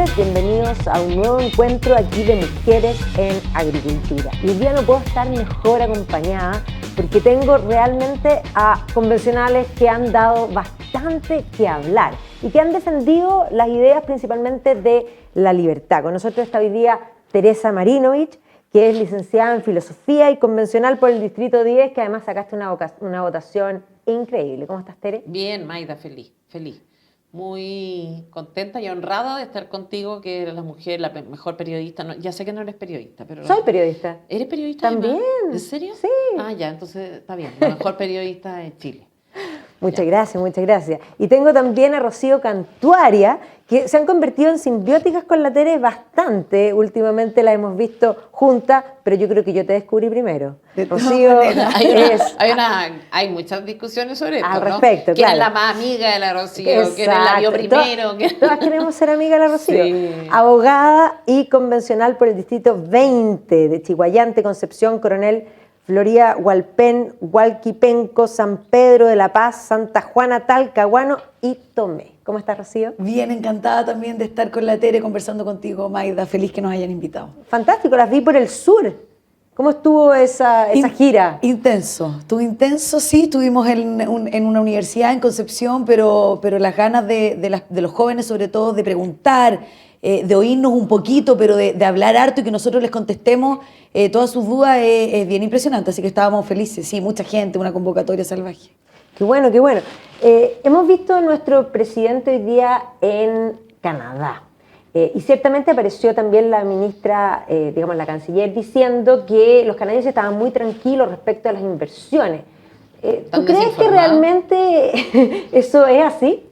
tardes, bienvenidos a un nuevo encuentro aquí de Mujeres en Agricultura. Y hoy día no puedo estar mejor acompañada porque tengo realmente a convencionales que han dado bastante que hablar y que han defendido las ideas principalmente de la libertad. Con nosotros está hoy día Teresa Marinovich, que es licenciada en Filosofía y convencional por el Distrito 10, que además sacaste una votación increíble. ¿Cómo estás, Tere? Bien, Maida, feliz. Muy contenta y honrada de estar contigo, que eres la mujer, la mejor periodista. No, ya sé que no eres periodista, pero... Soy periodista. ¿Eres periodista? También. Además? ¿En serio? Sí. Ah, ya, entonces está bien. La mejor periodista en Chile. Muchas gracias. Y tengo también a Rocío Cantuaria, que se han convertido en simbióticas con la Tere bastante. Últimamente la hemos visto juntas, pero yo creo que yo te descubrí primero. Rocío hay muchas discusiones sobre esto, al respecto, ¿no? ¿Quién es la más amiga de la Rocío? Exacto. ¿Quién la vio primero? Todas queremos ser amigas de la Rocío. Sí. Abogada y convencional por el Distrito 20 de Chiguayante, Concepción, Coronel Floría, Hualpén, Hualquipenco, San Pedro de la Paz, Santa Juana, Talcahuano y Tomé. ¿Cómo estás, Rocío? Bien, encantada también de estar con la Tere conversando contigo, Maida. Feliz que nos hayan invitado. Fantástico, las vi por el sur. ¿Cómo estuvo esa gira? Estuvo intenso, sí. Estuvimos en una universidad en Concepción, pero las ganas de los jóvenes, sobre todo, de preguntar, de oírnos un poquito, pero de hablar harto y que nosotros les contestemos todas sus dudas es bien impresionante. Así que estábamos felices, sí, mucha gente, una convocatoria salvaje. Qué bueno. Hemos visto a nuestro presidente hoy día en Canadá. Y ciertamente apareció también la ministra, la canciller, diciendo que los canadienses estaban muy tranquilos respecto a las inversiones. ¿Tú crees que realmente eso es así?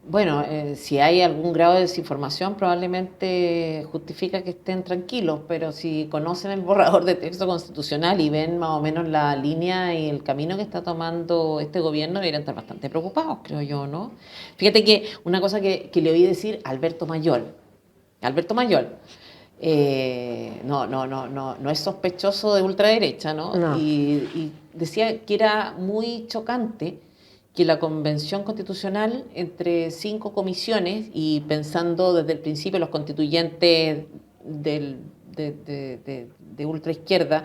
Bueno, si hay algún grado de desinformación, probablemente justifica que estén tranquilos, pero si conocen el borrador de texto constitucional y ven más o menos la línea y el camino que está tomando este gobierno, deberían estar bastante preocupados, creo yo, ¿no? Fíjate que una cosa que le oí decir Alberto Mayol, no es sospechoso de ultraderecha, ¿no? No. Y decía que era muy chocante que la Convención Constitucional, entre 5 comisiones, y pensando desde el principio los constituyentes de ultraizquierda,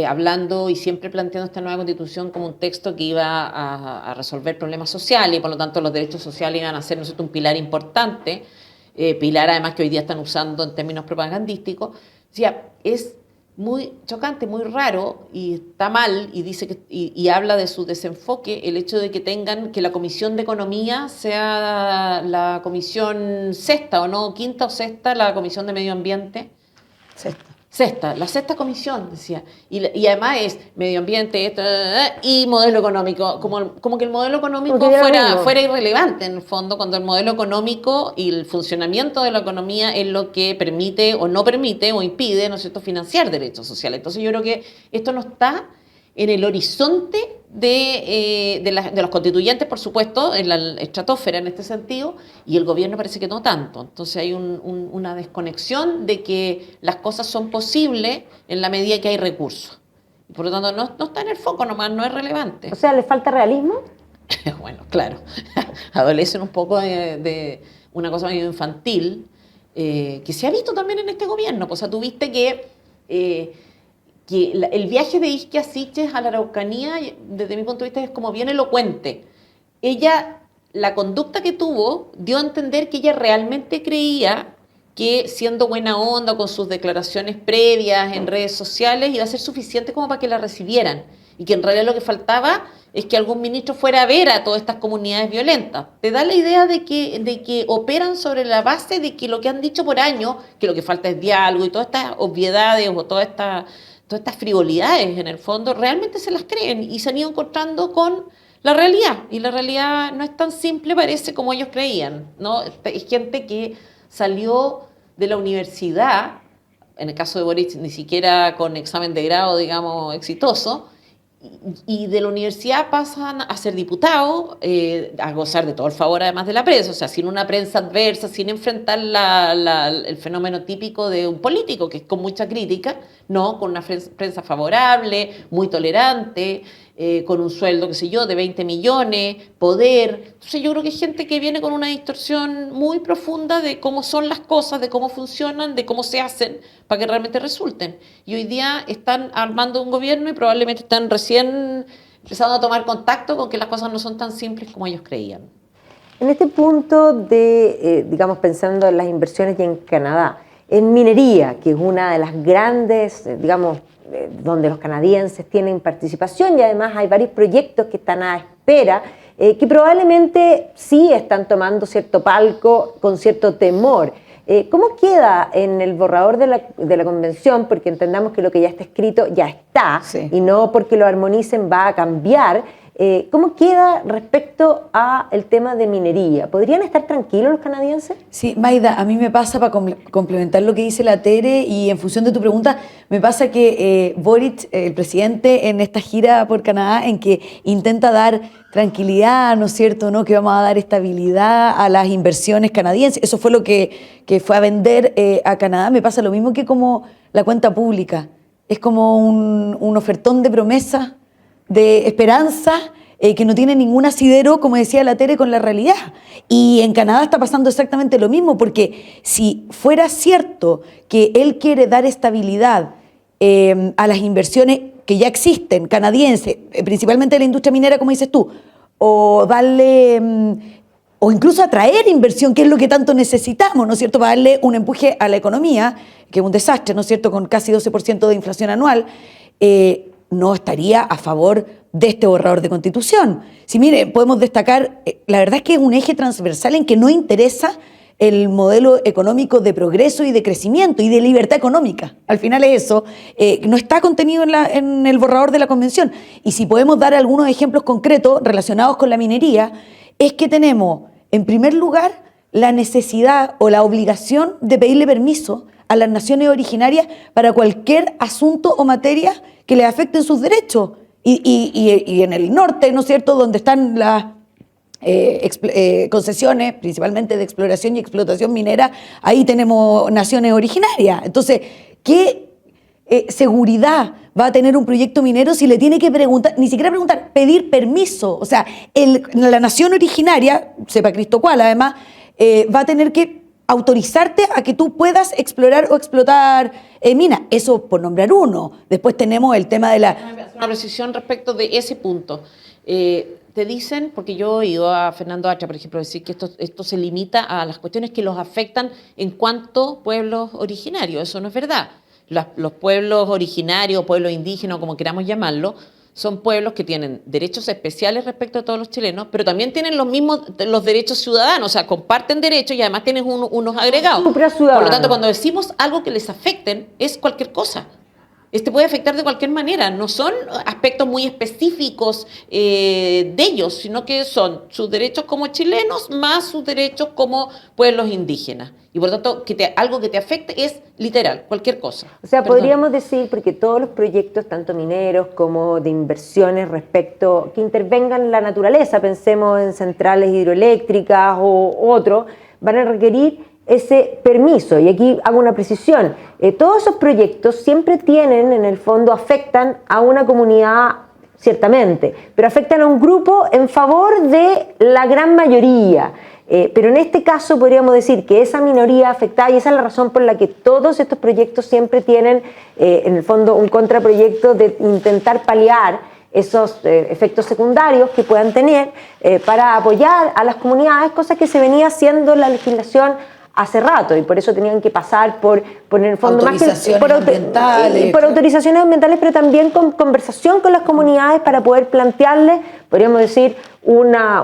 hablando y siempre planteando esta nueva Constitución como un texto que iba a resolver problemas sociales y por lo tanto los derechos sociales iban a ser, ¿no es cierto?, un pilar importante, pilar además que hoy día están usando en términos propagandísticos. O sea, es muy chocante, muy raro, y está mal, y dice que y habla de su desenfoque el hecho de que la Comisión de Economía sea la comisión sexta, o no, quinta o sexta, la Comisión de Medio Ambiente. La sexta comisión, decía. Y además es medio ambiente y modelo económico. Como que el modelo económico fuera irrelevante, en el fondo, cuando el modelo económico y el funcionamiento de la economía es lo que permite o no permite o impide, ¿no es cierto?, financiar derechos sociales. Entonces yo creo que esto no está en el horizonte de los constituyentes, por supuesto, en la estratosfera en este sentido, y el gobierno parece que no tanto. Entonces hay una desconexión de que las cosas son posibles en la medida que hay recursos. Y por lo tanto no está en el foco nomás, no es relevante. O sea, ¿le falta realismo? Bueno, claro, adolecen un poco de una cosa medio infantil, que se ha visto también en este gobierno. O sea, tú viste que el viaje de Isquia Siches a la Araucanía, desde mi punto de vista, es como bien elocuente. La conducta que tuvo, dio a entender que ella realmente creía que, siendo buena onda con sus declaraciones previas en redes sociales, iba a ser suficiente como para que la recibieran. Y que en realidad lo que faltaba es que algún ministro fuera a ver a todas estas comunidades violentas. Te da la idea de que operan sobre la base de que lo que han dicho por años, que lo que falta es diálogo y todas estas obviedades o todas estas frivolidades, en el fondo, realmente se las creen y se han ido encontrando con la realidad. Y la realidad no es tan simple, parece, como ellos creían, ¿no? Es gente que salió de la universidad, en el caso de Boric ni siquiera con examen de grado, digamos, exitoso, y de la universidad pasan a ser diputados, a gozar de todo el favor además de la prensa, o sea, sin una prensa adversa, sin enfrentar el fenómeno típico de un político, que es con mucha crítica, No, con una prensa favorable, muy tolerante, con un sueldo, qué sé yo, de 20 millones, poder. Entonces yo creo que hay gente que viene con una distorsión muy profunda de cómo son las cosas, de cómo funcionan, de cómo se hacen para que realmente resulten. Y hoy día están armando un gobierno y probablemente están recién empezando a tomar contacto con que las cosas no son tan simples como ellos creían. En este punto de, digamos, pensando en las inversiones y en Canadá, en minería, que es una de las grandes, digamos, donde los canadienses tienen participación y además hay varios proyectos que están a espera, que probablemente sí están tomando cierto palco con cierto temor. ¿Cómo queda en el borrador de la convención? Porque entendamos que lo que ya está escrito ya está, sí, y no porque lo armonicen va a cambiar. ¿Cómo queda respecto al tema de minería? ¿Podrían estar tranquilos los canadienses? Sí, Maida, a mí me pasa, para complementar lo que dice la Tere, y en función de tu pregunta, me pasa que Boric, el presidente, en esta gira por Canadá, en que intenta dar tranquilidad, ¿no es cierto?, ¿no?, que vamos a dar estabilidad a las inversiones canadienses. Eso fue lo que fue a vender a Canadá. Me pasa lo mismo que como la cuenta pública. Es como un ofertón de promesas, de esperanza, que no tiene ningún asidero, como decía la Tere, con la realidad. Y en Canadá está pasando exactamente lo mismo, porque si fuera cierto que él quiere dar estabilidad a las inversiones que ya existen, canadienses, principalmente de la industria minera, como dices tú, o darle, o incluso atraer inversión, que es lo que tanto necesitamos, ¿no es cierto?, para darle un empuje a la economía, que es un desastre, ¿no es cierto?, con casi 12% de inflación anual, no estaría a favor de este borrador de Constitución. Si mire, podemos destacar, la verdad es que es un eje transversal en que no interesa el modelo económico de progreso y de crecimiento y de libertad económica. Al final es eso, no está contenido en el borrador de la Convención. Y si podemos dar algunos ejemplos concretos relacionados con la minería, es que tenemos, en primer lugar, la necesidad o la obligación de pedirle permiso a las naciones originarias para cualquier asunto o materia que les afecten sus derechos. Y en el norte, ¿no es cierto?, donde están las concesiones, principalmente de exploración y explotación minera, ahí tenemos naciones originarias. Entonces, ¿qué seguridad va a tener un proyecto minero si le tiene que preguntar, ni siquiera preguntar, pedir permiso? O sea, la nación originaria, sepa Cristo cuál además, va a tener que autorizarte a que tú puedas explorar o explotar minas. Eso por nombrar uno. Después tenemos el tema de una precisión respecto de ese punto. Te dicen, porque yo he oído a Fernando Hacha, por ejemplo, decir que esto se limita a las cuestiones que los afectan en cuanto pueblos originarios. Eso no es verdad. Los pueblos originarios, pueblos indígenas, como queramos llamarlo, son pueblos que tienen derechos especiales respecto a todos los chilenos, pero también tienen los derechos ciudadanos, o sea, comparten derechos y además tienen unos agregados. Por lo tanto, cuando decimos algo que les afecten, es cualquier cosa. Puede afectar de cualquier manera, no son aspectos muy específicos de ellos, sino que son sus derechos como chilenos más sus derechos como pueblos indígenas. Y por lo tanto, algo que te afecte es literal, cualquier cosa. O sea, podríamos decir, porque todos los proyectos, tanto mineros como de inversiones respecto que intervengan en la naturaleza, pensemos en centrales hidroeléctricas o otros, van a requerir ese permiso. Y aquí hago una precisión. Todos esos proyectos siempre tienen, en el fondo, afectan a una comunidad, ciertamente, pero afectan a un grupo en favor de la gran mayoría. Pero en este caso podríamos decir que esa minoría afectada, y esa es la razón por la que todos estos proyectos siempre tienen, en el fondo, un contraproyecto de intentar paliar esos efectos secundarios que puedan tener para apoyar a las comunidades, cosa que se venía haciendo en la legislación hace rato, y por eso tenían que pasar por en el fondo por autorizaciones ambientales, pero también con conversación con las comunidades para poder plantearles, podríamos decir, una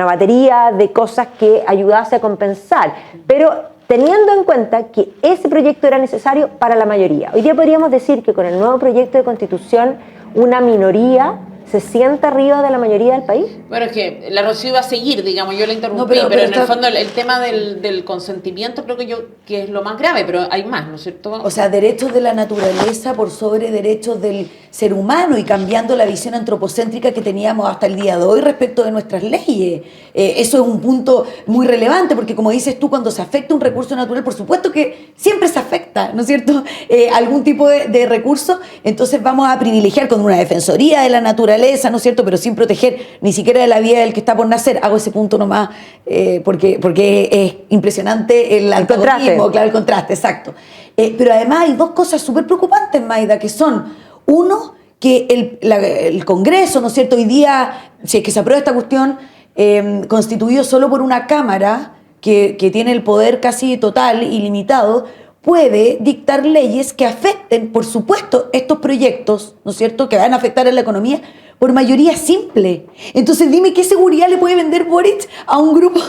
batería de cosas que ayudase a compensar, pero teniendo en cuenta que ese proyecto era necesario para la mayoría. Hoy día podríamos decir que con el nuevo proyecto de Constitución una minoría se sienta arriba de la mayoría del país. Bueno, es que la Rocío iba a seguir, digamos, yo la interrumpí, No, pero en está... el fondo el tema del consentimiento creo que es lo más grave, pero hay más, ¿no es cierto? O sea, derechos de la naturaleza por sobre derechos del ser humano y cambiando la visión antropocéntrica que teníamos hasta el día de hoy respecto de nuestras leyes. Eso es un punto muy relevante porque, como dices tú, cuando se afecta un recurso natural, por supuesto que siempre se afecta, ¿no es cierto?, algún tipo de recurso. Entonces vamos a privilegiar con una defensoría de la naturaleza, ¿no es cierto?, pero sin proteger ni siquiera de la vida del que está por nacer. Hago ese punto nomás porque es impresionante el antagonismo, claro, el contraste, exacto. Pero además hay dos cosas súper preocupantes, Maida, que son, uno, que el Congreso, ¿no es cierto?, hoy día, si es que se aprueba esta cuestión, constituido solo por una Cámara que tiene el poder casi total, ilimitado, puede dictar leyes que afecten, por supuesto, estos proyectos, ¿no es cierto?, que van a afectar a la economía por mayoría simple. Entonces dime qué seguridad le puede vender Boric a un grupo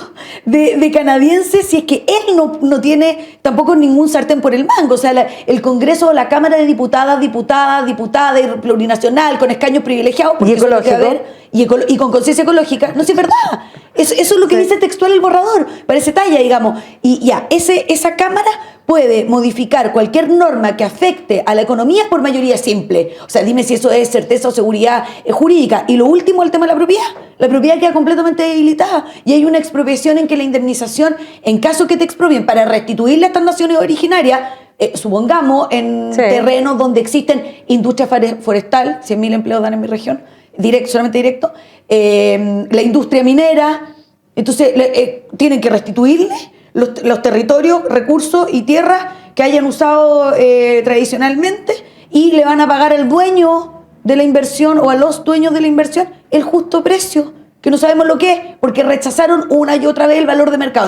de canadienses si es que él no tiene tampoco ningún sartén por el mango. O sea, el Congreso o la Cámara de diputada y plurinacional, con escaños privilegiados, porque ¿Y ecológico? y con conciencia ecológica, no, sí es verdad. Eso es lo que dice textual el borrador, parece talla, digamos. Y ya, esa Cámara puede modificar cualquier norma que afecte a la economía por mayoría simple. O sea, dime si eso es certeza o seguridad jurídica. Y lo último, el tema de la propiedad. La propiedad queda completamente debilitada y hay una expropiación en que la indemnización, en caso que te expropien para restituirle a estas naciones originarias, supongamos en terrenos donde existen industria forestal, 100.000 empleos dan en mi región, solamente directo, la industria minera, entonces tienen que restituirle los territorios, recursos y tierras que hayan usado tradicionalmente y le van a pagar al dueño de la inversión o a los dueños de la inversión el justo precio, que no sabemos lo que es, porque rechazaron una y otra vez el valor de mercado.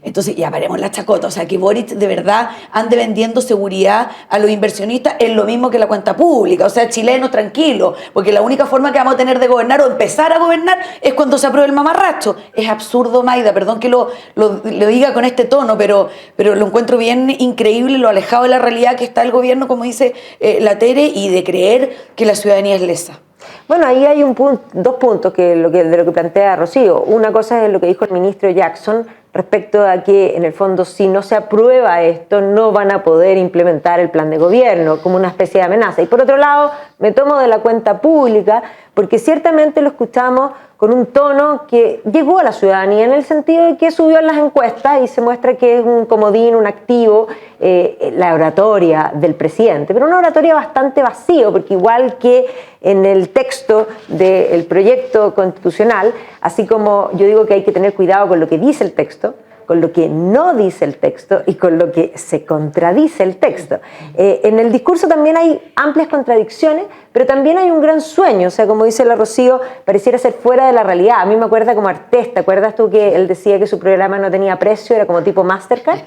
Entonces ya paremos la chacota, o sea, que Boric de verdad ande vendiendo seguridad a los inversionistas es lo mismo que la cuenta pública, o sea, chilenos tranquilos, porque la única forma que vamos a tener de gobernar o empezar a gobernar es cuando se apruebe el mamarracho. Es absurdo, Maida, perdón que lo diga con este tono, pero lo encuentro bien increíble, lo alejado de la realidad que está el gobierno, como dice la Tere, y de creer que la ciudadanía es lesa. Bueno, ahí hay dos puntos de lo que plantea Rocío. Una cosa es lo que dijo el ministro Jackson respecto a que, en el fondo, si no se aprueba esto, no van a poder implementar el plan de gobierno, como una especie de amenaza. Y por otro lado, me tomo de la cuenta pública, porque ciertamente lo escuchamos con un tono que llegó a la ciudadanía en el sentido de que subió en las encuestas y se muestra que es un comodín, un activo, la oratoria del presidente, pero una oratoria bastante vacío, porque igual que en el texto del proyecto constitucional, así como yo digo que hay que tener cuidado con lo que dice el texto, con lo que no dice el texto y con lo que se contradice el texto. En el discurso también hay amplias contradicciones, pero también hay un gran sueño, o sea, como dice la Rocío, pareciera ser fuera de la realidad. A mí me acuerda como Artés, ¿te acuerdas tú que él decía que su programa no tenía precio, era como tipo Mastercard?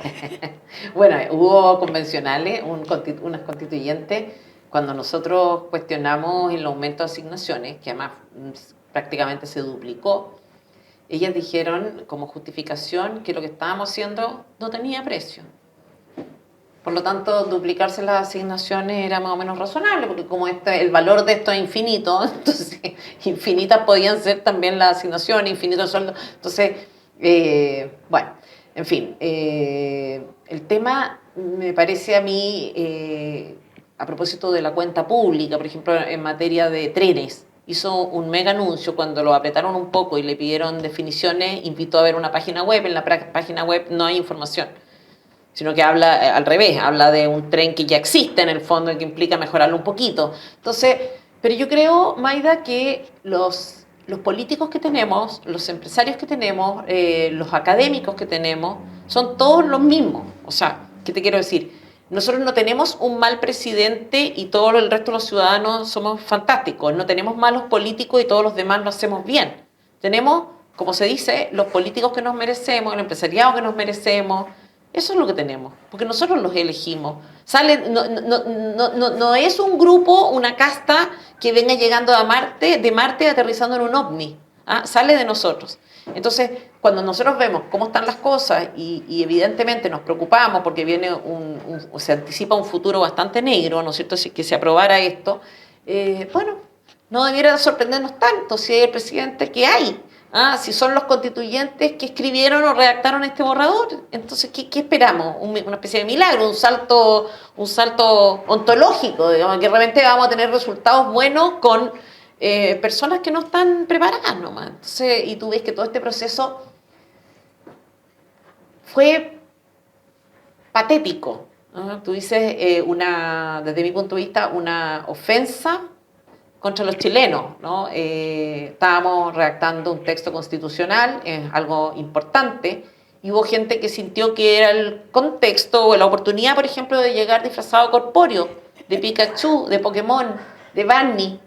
Bueno, hubo convencionales, unas constituyentes, cuando nosotros cuestionamos el aumento de asignaciones, que además prácticamente se duplicó, ellas dijeron como justificación que lo que estábamos haciendo no tenía precio. Por lo tanto, duplicarse las asignaciones era más o menos razonable, porque como el valor de esto es infinito, entonces infinitas podían ser también las asignaciones, infinito el sueldo. Entonces, bueno, en fin, el tema me parece a mí, a propósito de la cuenta pública, por ejemplo, en materia de trenes, hizo un mega anuncio cuando lo apretaron un poco y le pidieron definiciones, invitó a ver una página web, en la página web no hay información, sino que habla al revés, habla de un tren que ya existe en el fondo y que implica mejorarlo un poquito. Entonces, pero yo creo, Maida, que los políticos que tenemos, los empresarios que tenemos, los académicos que tenemos, son todos los mismos. O sea, ¿qué te quiero decir? Nosotros no tenemos un mal presidente y todo el resto de los ciudadanos somos fantásticos. No tenemos malos políticos y todos los demás lo hacemos bien. Tenemos, como se dice, los políticos que nos merecemos, el empresariado que nos merecemos. Eso es lo que tenemos, porque nosotros los elegimos. No es un grupo, una casta que venga llegando de Marte aterrizando en un ovni. Sale de nosotros. Entonces, cuando nosotros vemos cómo están las cosas y evidentemente nos preocupamos porque se anticipa un futuro bastante negro, ¿no es cierto?, que se aprobara esto, bueno, no debiera sorprendernos tanto si es el presidente que hay. Si son los constituyentes que escribieron o redactaron este borrador. Entonces, ¿qué esperamos? Una especie de milagro, un salto ontológico, digamos, que realmente vamos a tener resultados buenos con personas que no están preparadas nomás. Entonces, y tú ves que todo este proceso fue patético, ¿no? Tú dices, desde mi punto de vista, una ofensa contra los chilenos, ¿no? Estábamos redactando un texto constitucional, es algo importante, y hubo gente que sintió que era el contexto o la oportunidad, por ejemplo, de llegar disfrazado corpóreo, de Pikachu, de Pokémon, de Barney,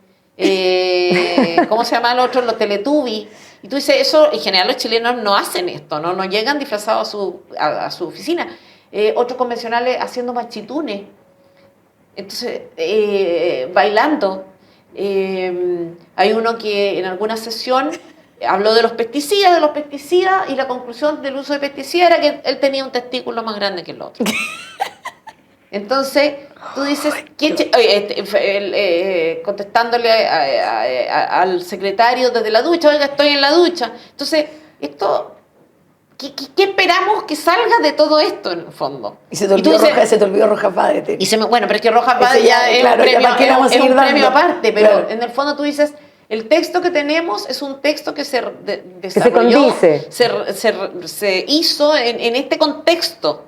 ¿cómo se llama el otro? Los Teletubbies. Y tú dices, eso, en general los chilenos no hacen esto, no llegan disfrazados a su oficina. Otros convencionales haciendo machitunes, entonces, bailando. Hay uno que en alguna sesión habló de los pesticidas y la conclusión del uso de pesticidas era que él tenía un testículo más grande que el otro. Entonces, tú dices, contestándole al secretario desde la ducha, oiga, estoy en la ducha. Entonces, esto, ¿qué esperamos que salga de todo esto en el fondo? Y se te olvidó Rojas Bade. Bueno, pero es que Rojas Bade ya es un premio aparte, pero claro. En el fondo tú dices, el texto que tenemos es un texto que se desarrolló, se hizo en este contexto.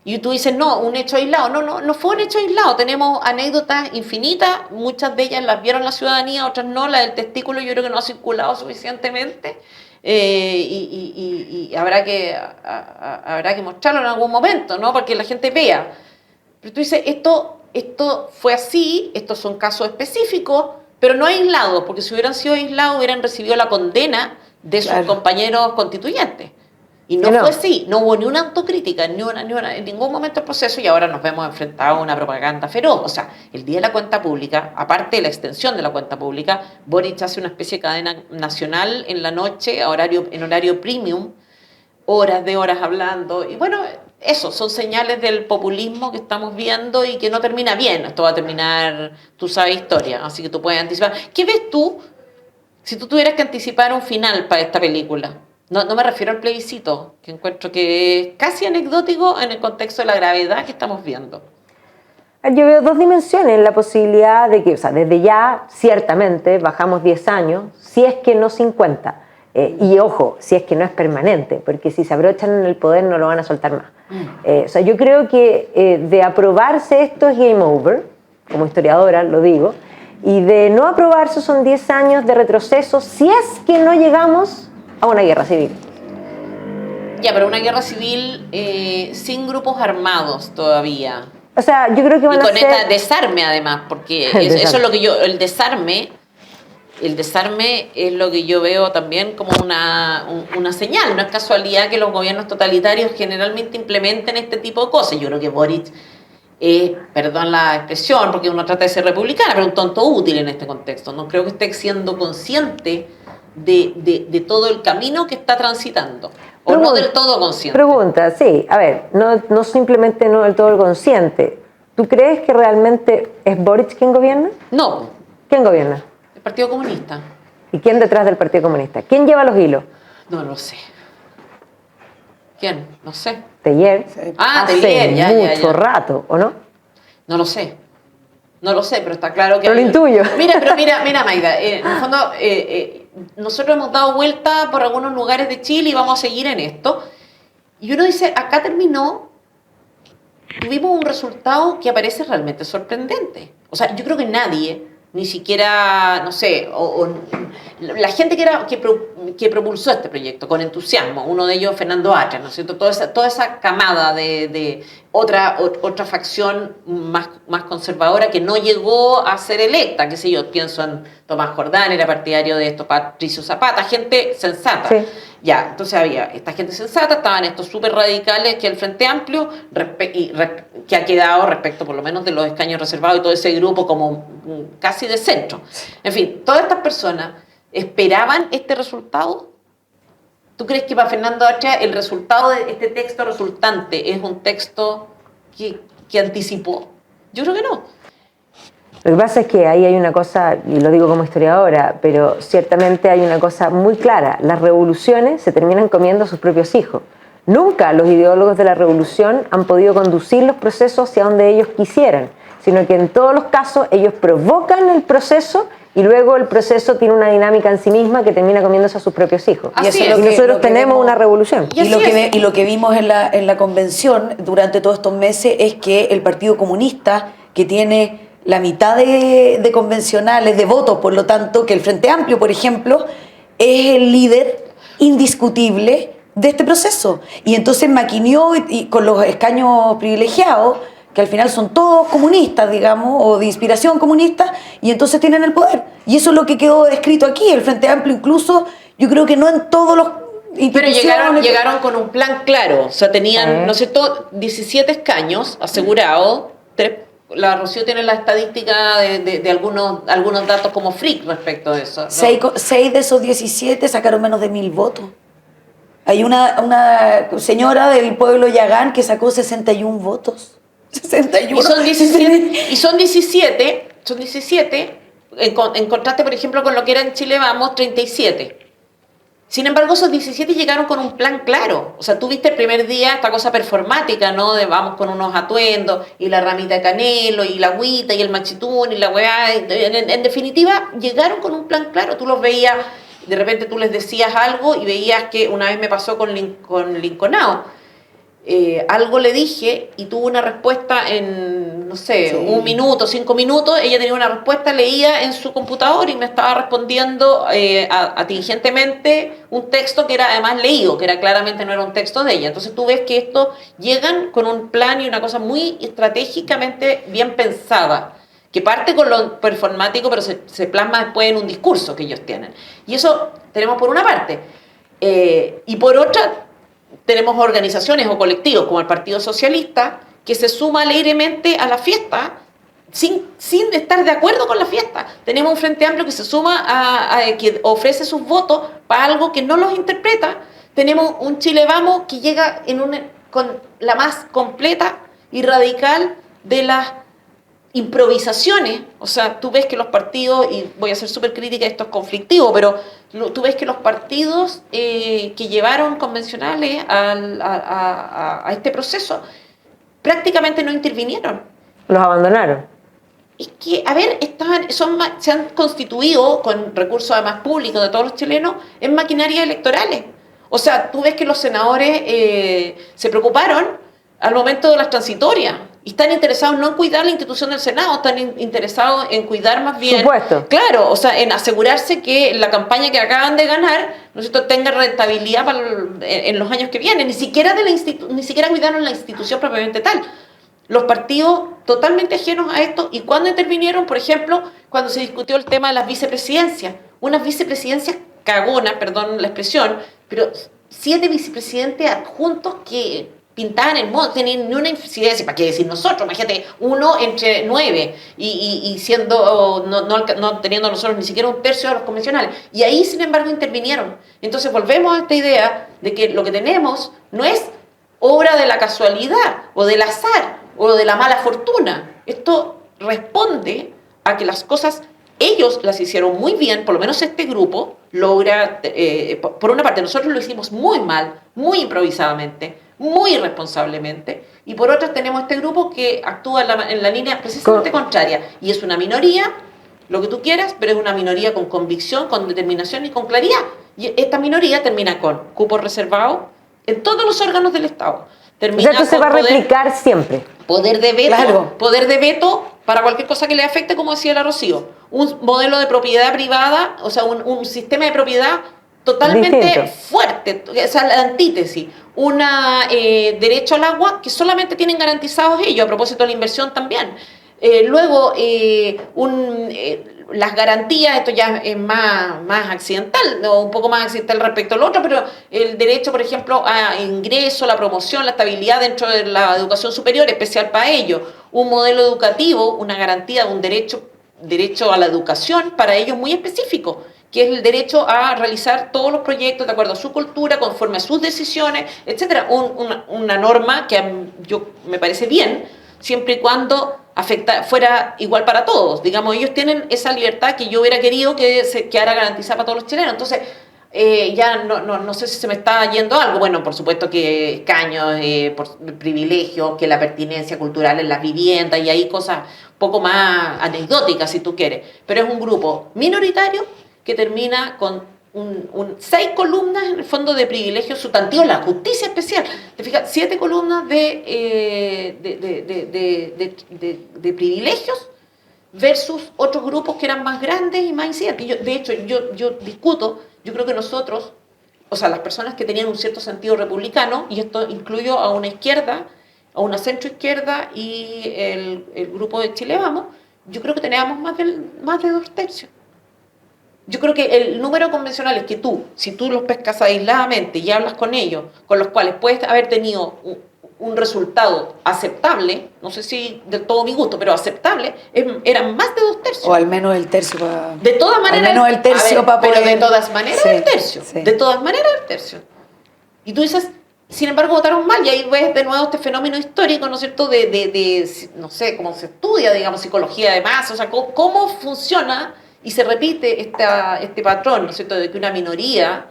Y tú dices, no, un hecho aislado. No fue un hecho aislado. Tenemos anécdotas infinitas, muchas de ellas las vieron la ciudadanía, otras no. La del testículo yo creo que no ha circulado suficientemente. Y habrá que mostrarlo en algún momento, ¿no? Para que la gente vea. Pero tú dices, esto fue así, estos son casos específicos, pero no aislados, porque si hubieran sido aislados hubieran recibido la condena de sus compañeros constituyentes. Y no fue así, no hubo ni una autocrítica, ni una, en ningún momento del proceso, y ahora nos vemos enfrentados a una propaganda feroz. O sea, el día de la cuenta pública, aparte de la extensión de la cuenta pública, Boric hace una especie de cadena nacional en la noche, en horario premium, horas hablando, y bueno, eso, son señales del populismo que estamos viendo y que no termina bien. Esto va a terminar, tú sabes, historia, así que tú puedes anticipar. ¿Qué ves tú si tú tuvieras que anticipar un final para esta película? No me refiero al plebiscito, que encuentro que es casi anecdótico en el contexto de la gravedad que estamos viendo. Yo veo dos dimensiones, la posibilidad de que, o sea, desde ya, ciertamente, bajamos 10 años, si es que no 50. Y ojo, si es que no es permanente, porque si se abrochan en el poder no lo van a soltar más. O sea, yo creo que de aprobarse esto es game over, como historiadora lo digo, y de no aprobarse son 10 años de retroceso si es que no llegamos a una guerra civil. Ya, pero una guerra civil sin grupos armados todavía. O sea, yo creo que van a ser... Y con este desarme además, porque eso es lo que yo... El desarme es lo que yo veo también como una señal. No es casualidad que los gobiernos totalitarios generalmente implementen este tipo de cosas. Yo creo que Boric perdón la expresión, porque uno trata de ser republicana, pero un tonto útil en este contexto. No creo que esté siendo consciente de todo el camino que está transitando. O no del todo consciente. Pregunta, sí. A ver, no simplemente no del todo consciente. ¿Tú crees que realmente es Boric quien gobierna? No. ¿Quién gobierna? El Partido Comunista. ¿Y quién detrás del Partido Comunista? ¿Quién lleva los hilos? No lo sé. ¿Quién? No sé. Teller. Teller, ya. Mucho rato, ¿o no? No lo sé. No lo sé, pero está claro que... Pero lo intuyo. Mira, Maida, en el fondo nosotros hemos dado vuelta por algunos lugares de Chile y vamos a seguir en esto. Y uno dice, acá terminó, tuvimos un resultado que aparece realmente sorprendente. O sea, yo creo que nadie, ni siquiera, no sé, la gente que propulsó este proyecto con entusiasmo, uno de ellos Fernando Atria, ¿no es cierto? Toda esa camada de otra facción más conservadora que no llegó a ser electa, qué sé yo, pienso en Tomás Jordán, era partidario de esto, Patricio Zapata, gente sensata. Sí. Ya, entonces había esta gente sensata, estaban estos súper radicales que el Frente Amplio, que ha quedado respecto por lo menos de los escaños reservados y todo ese grupo como casi de centro. En fin, todas estas personas esperaban este resultado. ¿Tú crees que para Fernando Atria el resultado de este texto resultante es un texto que anticipó? Yo creo que no. Lo que pasa es que ahí hay una cosa, y lo digo como historiadora, pero ciertamente hay una cosa muy clara. Las revoluciones se terminan comiendo a sus propios hijos. Nunca los ideólogos de la revolución han podido conducir los procesos hacia donde ellos quisieran, sino que en todos los casos ellos provocan el proceso y luego el proceso tiene una dinámica en sí misma que termina comiéndose a sus propios hijos. Así y es. y nosotros tenemos una revolución. Y lo que vimos en la convención durante todos estos meses es que el Partido Comunista, que tiene la mitad de convencionales, de votos, por lo tanto, que el Frente Amplio, por ejemplo, es el líder indiscutible de este proceso. Y entonces maquineó y con los escaños privilegiados, que al final son todos comunistas, digamos, o de inspiración comunista, y entonces tienen el poder. Y eso es lo que quedó escrito aquí. El Frente Amplio incluso, yo creo que no en todos los instituciones... Pero llegaron con un plan claro. O sea, tenían, no sé, 17 escaños asegurados. La Rocío tiene la estadística de algunos datos como freak respecto a eso, ¿no? 6 de esos 17 sacaron menos de 1.000 votos. Hay una señora del pueblo Yagán que sacó 61 votos. 61. Y son 17 en contraste, por ejemplo, con lo que era en Chile Vamos, 37. Sin embargo, esos 17 llegaron con un plan claro. O sea, tú viste el primer día esta cosa performática, ¿no? De vamos con unos atuendos, y la ramita de canelo, y la agüita, y el machitún, y la weá. En definitiva, llegaron con un plan claro. Tú los veías, de repente tú les decías algo, y veías que una vez me pasó con Lincolnao. Algo le dije y tuvo una respuesta en, no sé, 1 minuto, 5 minutos. Ella tenía una respuesta, leía en su computador y me estaba respondiendo atingentemente un texto que era además leído, que era claramente no era un texto de ella. Entonces tú ves que estos llegan con un plan y una cosa muy estratégicamente bien pensada, que parte con lo performático, pero se plasma después en un discurso que ellos tienen. Y eso tenemos por una parte. Y por otra, tenemos organizaciones o colectivos como el Partido Socialista que se suma alegremente a la fiesta sin estar de acuerdo con la fiesta. Tenemos un Frente Amplio que se suma que ofrece sus votos para algo que no los interpreta. Tenemos un Chile Vamos que llega con la más completa y radical de las improvisaciones. O sea, tú ves que los partidos, y voy a ser súper crítica, esto es conflictivo, pero tú ves que los partidos que llevaron convencionales a este proceso prácticamente no intervinieron. Los abandonaron. Es que, a ver, se han constituido con recursos además públicos de todos los chilenos en maquinarias electorales. O sea, tú ves que los senadores se preocuparon al momento de las transitorias. Y están interesados no en cuidar la institución del Senado, están interesados en cuidar más bien... Supuesto. Claro, o sea, en asegurarse que la campaña que acaban de ganar, ¿no es cierto?, tenga rentabilidad en los años que vienen. Ni siquiera cuidaron la institución propiamente tal. Los partidos totalmente ajenos a esto. ¿Y cuándo intervinieron? Por ejemplo, cuando se discutió el tema de las vicepresidencias. Unas vicepresidencias cagonas, perdón la expresión, pero 7 vicepresidentes adjuntos que pintaban el modo, tenían ni una incidencia, ¿para qué decir nosotros? Imagínate, 1 entre 9 y siendo, no teniendo nosotros ni siquiera 1/3 de los convencionales. Y ahí, sin embargo, intervinieron. Entonces volvemos a esta idea de que lo que tenemos no es obra de la casualidad o del azar o de la mala fortuna. Esto responde a que las cosas ellos las hicieron muy bien, por lo menos este grupo logra, por una parte nosotros lo hicimos muy mal, muy improvisadamente, muy irresponsablemente, y por otra tenemos este grupo que actúa en la línea precisamente contraria, y es una minoría, lo que tú quieras, pero es una minoría con convicción, con determinación y con claridad, y esta minoría termina con cupos reservados en todos los órganos del Estado. Termina esto se va a replicar siempre. Poder de veto, Claro. Poder de veto para cualquier cosa que le afecte, como decía la Rocío. Un modelo de propiedad privada, o sea, un sistema de propiedad totalmente distinto, fuerte, esa es la antítesis. Un derecho al agua que solamente tienen garantizados ellos, a propósito de la inversión también. Luego, las garantías, esto ya es más accidental, o un poco más accidental respecto al otro, pero el derecho, por ejemplo, a ingreso, la promoción, la estabilidad dentro de la educación superior, especial para ellos. Un modelo educativo, una garantía de un derecho a la educación para ellos muy específico, que es el derecho a realizar todos los proyectos de acuerdo a su cultura, conforme a sus decisiones, etcétera. Una norma que yo me parece bien, siempre y cuando fuera igual para todos. Digamos, ellos tienen esa libertad que yo hubiera querido que se quedara garantizada para todos los chilenos. Entonces, ya no sé si se me está yendo algo. Bueno, por supuesto que escaños, por privilegios, que la pertinencia cultural en las viviendas, y hay cosas un poco más anecdóticas, si tú quieres. Pero es un grupo minoritario que termina con 6 columnas en el fondo de privilegios sustantivos, la justicia especial. Te fijas, 7 columnas de privilegios versus otros grupos que eran más grandes y más incidentes. De hecho, yo discuto, yo creo que nosotros, o sea, las personas que tenían un cierto sentido republicano, y esto incluyo a una izquierda, a una centroizquierda y el grupo de Chile Vamos, yo creo que teníamos más de 2/3. Yo creo que el número de convencionales que si tú los pescas aisladamente y hablas con ellos, con los cuales puedes haber tenido un resultado aceptable, no sé si del todo mi gusto, pero aceptable, eran más de 2/3. O al menos el tercio para... De todas maneras... Al menos el tercio para poder... Pero de todas maneras sí, el tercio. Sí. De todas maneras el tercio. Y tú dices, sin embargo, votaron mal, y ahí ves de nuevo este fenómeno histórico, ¿no es cierto?, no sé, cómo se estudia, digamos, psicología de masa, o sea, cómo funciona y se repite este patrón, ¿no es cierto?, de que una minoría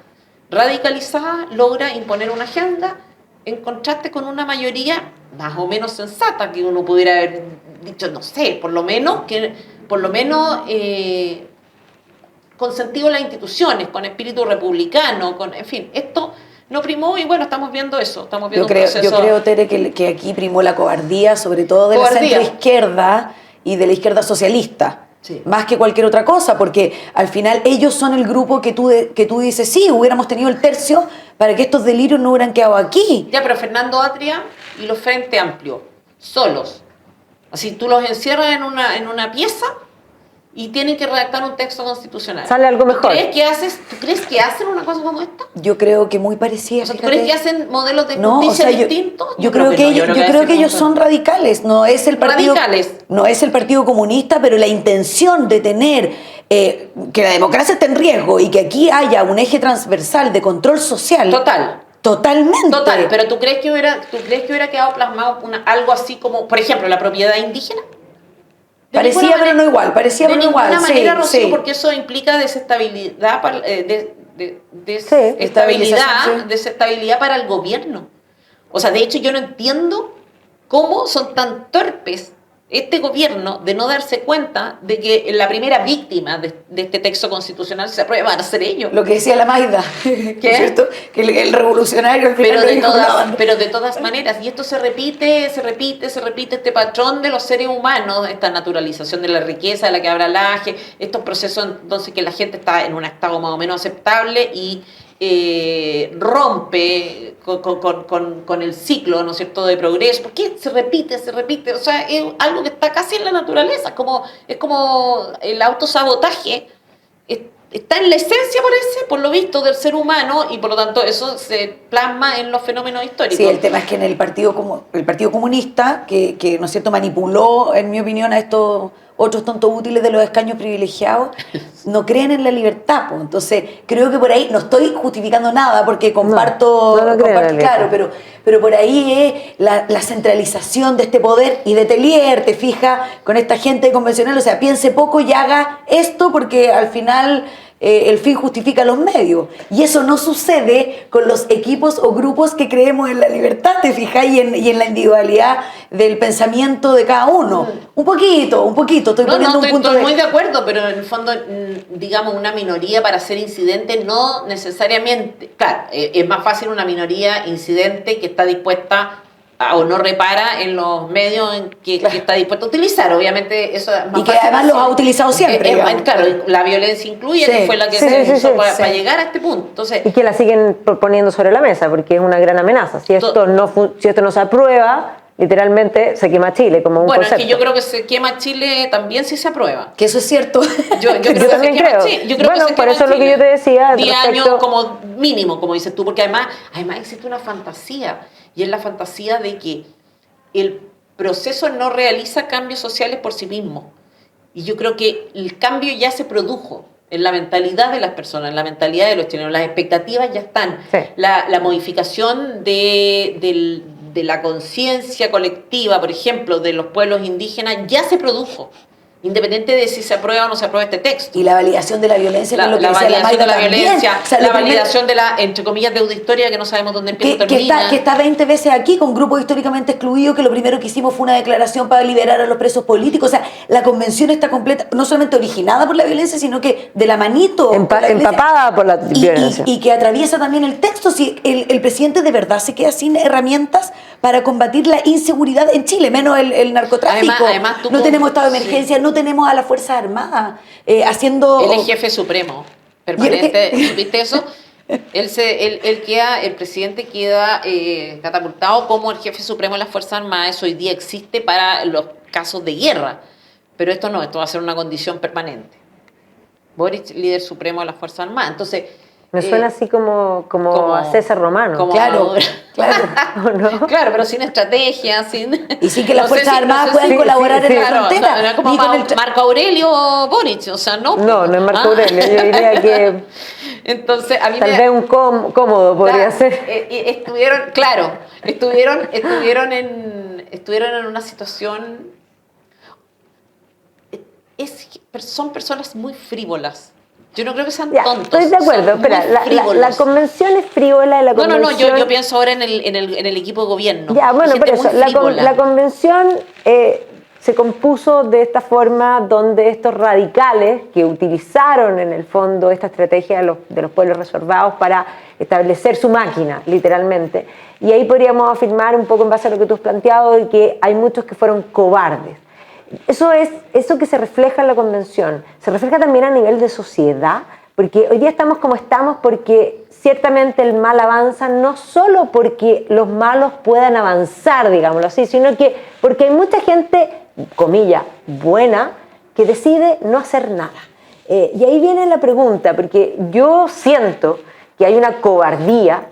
radicalizada logra imponer una agenda en contraste con una mayoría más o menos sensata, que uno pudiera haber dicho, no sé, por lo menos con sentido de las instituciones, con espíritu republicano, en fin, esto no primó, y bueno, estamos viendo eso, estamos viendo yo creo, Tere, que aquí primó la cobardía, sobre todo de la centroizquierda y de la izquierda socialista. Sí. Más que cualquier otra cosa, porque al final ellos son el grupo que tú dices, sí, hubiéramos tenido el tercio para que estos delirios no hubieran quedado aquí. Ya, pero Fernando Atria y los Frente Amplio, solos. Así tú los encierras en una pieza y tienen que redactar un texto constitucional. Sale algo mejor. ¿Tú crees que hacen una cosa como esta? Yo creo que muy parecida. O sea, ¿tú crees que hacen modelos de justicia distintos? Yo creo que ellos son radicales. No es el Partido Comunista, pero la intención de tener que la democracia esté en riesgo y que aquí haya un eje transversal de control social. Totalmente. Total, pero ¿tú crees que hubiera quedado plasmado algo así como, por ejemplo, la propiedad indígena? Parecía, pero no igual. De ninguna manera, Rocío, porque eso implica desestabilidad para el gobierno. O sea, de hecho, yo no entiendo cómo son tan torpes este gobierno de no darse cuenta de que la primera víctima de este texto constitucional se aprueba van a ser ellos. Lo que decía la Maida, ¿cierto? Que el revolucionario al final pero de todas maneras, y esto se repite este patrón de los seres humanos, esta naturalización de la riqueza de la que habla Laje, estos procesos entonces que la gente está en un estado más o menos aceptable y rompe con el ciclo, ¿no es cierto?, de progreso, porque se repite, o sea, es algo que está casi en la naturaleza, es como el autosabotaje, está en la esencia, por lo visto, del ser humano, y por lo tanto eso se plasma en los fenómenos históricos. Sí, el tema es que en el Partido Comunista, que ¿no es cierto?, manipuló, en mi opinión, a estos otros tontos útiles de los escaños privilegiados, no creen en la libertad, pues. Entonces creo que por ahí, no estoy justificando nada porque comparto, claro, pero por ahí es la centralización de este poder, y de Tellier, te fijas, con esta gente convencional, o sea, piense poco y haga esto porque al final el fin justifica los medios, y eso no sucede con los equipos o grupos que creemos en la libertad, te fijas, y en la individualidad del pensamiento de cada uno. Un poquito, estoy poniendo un punto. Estoy muy de acuerdo, pero en el fondo, digamos, una minoría para ser incidente no necesariamente, claro, es más fácil una minoría incidente que está dispuesta o no repara en los medios en que está dispuesto a utilizar, obviamente eso es más y que además los ha utilizado siempre, claro, la violencia incluye, que fue la que se usó para llegar a este punto. Entonces, y que la siguen poniendo sobre la mesa porque es una gran amenaza. Si esto no se aprueba, literalmente se quema Chile como un concepto. Es que yo creo que se quema Chile también si se aprueba. Que eso es cierto. Yo también creo. Bueno, por eso es lo que yo te decía. 10 años como mínimo, como dices tú, porque además existe una fantasía, y es la fantasía de que el proceso no realiza cambios sociales por sí mismo. Y yo creo que el cambio ya se produjo en la mentalidad de las personas, en la mentalidad de los chilenos. Las expectativas ya están. Sí. La modificación de de la conciencia colectiva, por ejemplo, de los pueblos indígenas, ya se produjo, independiente de si se aprueba o no se aprueba este texto. Y la validación de la violencia, que es lo que la decía validación de la también. violencia, O sea, la lo primero- validación de la, entre comillas, deuda histórica, que no sabemos dónde empieza y que termina. está 20 veces aquí con grupos históricamente excluidos, que lo primero que hicimos fue una declaración para liberar a los presos políticos. O sea, la convención está completa, no solamente originada por la violencia, sino que de la manito. con la violencia. Empapada por la violencia. Y que atraviesa también el texto. Si el presidente de verdad se queda sin herramientas para combatir la inseguridad en Chile, menos el narcotráfico. Además, no tenemos estado de emergencia, no tenemos a la Fuerza Armada haciendo... Él es jefe supremo, permanente, ¿viste eso? El presidente queda catapultado como el jefe supremo de las Fuerzas Armadas. Eso hoy día existe para los casos de guerra, pero esto no, esto va a ser una condición permanente. Boric, líder supremo de las Fuerzas Armadas. Entonces, me suena así como a César Romano. Claro. ¿O no? Claro, pero sin estrategia, sin... Y sin que las no sé Fuerzas si- Armadas no sé puedan si- colaborar en la claro, frontera. No, como Ni con el Marco Aurelio Boric, o sea, no. No es Marco Ah. Aurelio, yo diría que Entonces, a mí tal vez un cómodo podría ser. Estuvieron en una situación... Son personas muy frívolas. Yo no creo que sean Ya, tontos. estoy de acuerdo. son Espera, muy la frívolos. convención es frívola y la No, convención... yo pienso ahora en el equipo de gobierno. Ya, bueno, Hay por gente eso, muy frívola. la convención se compuso de esta forma donde estos radicales que utilizaron en el fondo esta estrategia de los pueblos reservados para establecer su máquina, literalmente. Y ahí podríamos afirmar un poco en base a lo que tú has planteado de que hay muchos que fueron cobardes. Eso que se refleja en la convención, se refleja también a nivel de sociedad, porque hoy día estamos como estamos porque ciertamente el mal avanza no solo porque los malos puedan avanzar, digámoslo así, sino que porque hay mucha gente, comillas, buena, que decide no hacer nada. Y ahí viene la pregunta, porque yo siento que hay una cobardía,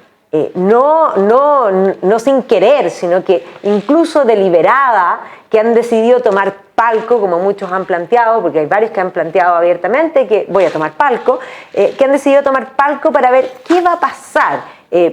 no sin querer, sino que incluso deliberada, que han decidido tomar palco, como muchos han planteado, porque hay varios que han planteado abiertamente que voy a tomar palco, que han decidido tomar palco para ver qué va a pasar,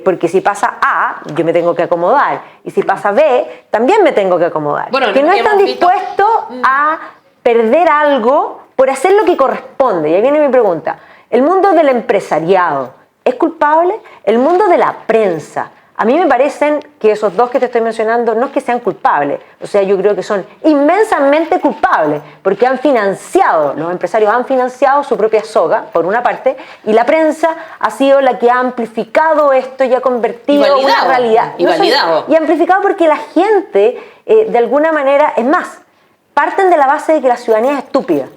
porque si pasa A, yo me tengo que acomodar, y si pasa B, también me tengo que acomodar. Bueno, que no hemos están visto- dispuestos a perder algo por hacer lo que corresponde. Y ahí viene mi pregunta. ¿El mundo del empresariado es culpable? ¿El mundo de la prensa? A mí me parecen que esos dos que te estoy mencionando no es que sean culpables, o sea, yo creo que son inmensamente culpables, porque los empresarios han financiado su propia soga, por una parte, y la prensa ha sido la que ha amplificado esto y ha convertido en una realidad. Y amplificado porque la gente, de alguna manera, es más, parten de la base de que la ciudadanía es estúpida.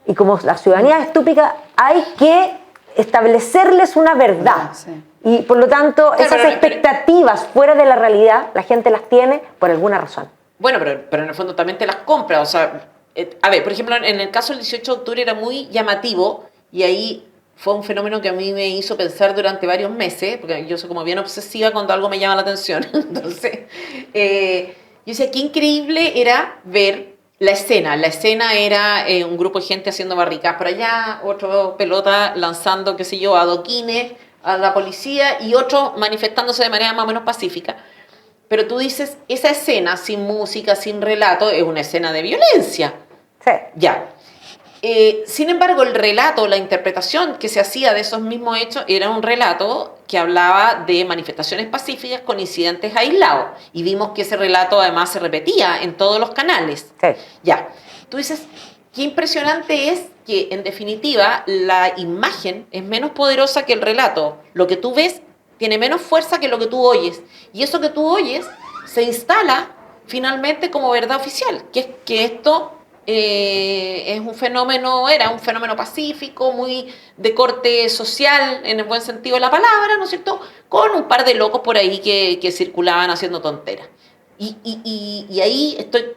Y como la ciudadanía es estúpida, hay que establecerles una verdad. Sí. Y por lo tanto, Claro, esas pero- expectativas fuera de la realidad, la gente las tiene por alguna razón. Bueno, pero en el fondo también te las compra. O sea, a ver, por ejemplo, en el caso del 18 de octubre era muy llamativo y ahí fue un fenómeno que a mí me hizo pensar durante varios meses, porque yo soy como bien obsesiva cuando algo me llama la atención. Entonces, yo decía, qué increíble era ver la escena. La escena era un grupo de gente haciendo barricadas por allá, otro pelota lanzando, qué sé yo, adoquines a la policía y otro manifestándose de manera más o menos pacífica. Pero tú dices, esa escena sin música, sin relato, es una escena de violencia. Sí. Ya. Sin embargo, el relato, la interpretación que se hacía de esos mismos hechos era un relato que hablaba de manifestaciones pacíficas con incidentes aislados. Y vimos que ese relato además se repetía en todos los canales. Sí. Ya. Tú dices, qué impresionante es que, en definitiva, la imagen es menos poderosa que el relato. Lo que tú ves tiene menos fuerza que lo que tú oyes. Y eso que tú oyes se instala finalmente como verdad oficial, que es que esto era un fenómeno pacífico, muy de corte social, en el buen sentido de la palabra, ¿no es cierto?, con un par de locos por ahí que circulaban haciendo tonteras. Y ahí estoy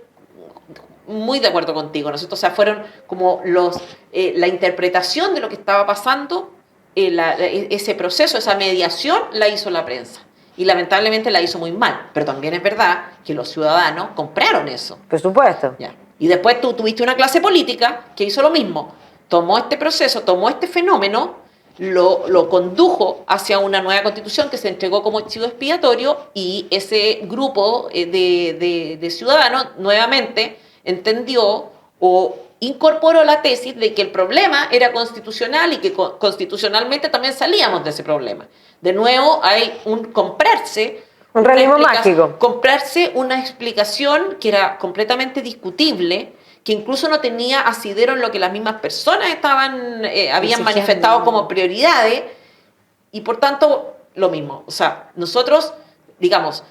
muy de acuerdo contigo, ¿no es cierto? O sea, fueron como la interpretación de lo que estaba pasando, ese proceso, esa mediación la hizo la prensa. Y lamentablemente la hizo muy mal. Pero también es verdad que los ciudadanos compraron eso. Por supuesto. Ya. Y después tú tuviste una clase política que hizo lo mismo. Tomó este proceso, tomó este fenómeno lo condujo hacia una nueva constitución que se entregó como chivo expiatorio, y ese grupo de ciudadanos nuevamente entendió o incorporó la tesis de que el problema era constitucional y que constitucionalmente también salíamos de ese problema. De nuevo hay un realismo mágico. Comprarse una explicación que era completamente discutible, que incluso no tenía asidero en lo que las mismas personas habían manifestado como prioridades, y por tanto lo mismo. O sea, nosotros, digamos,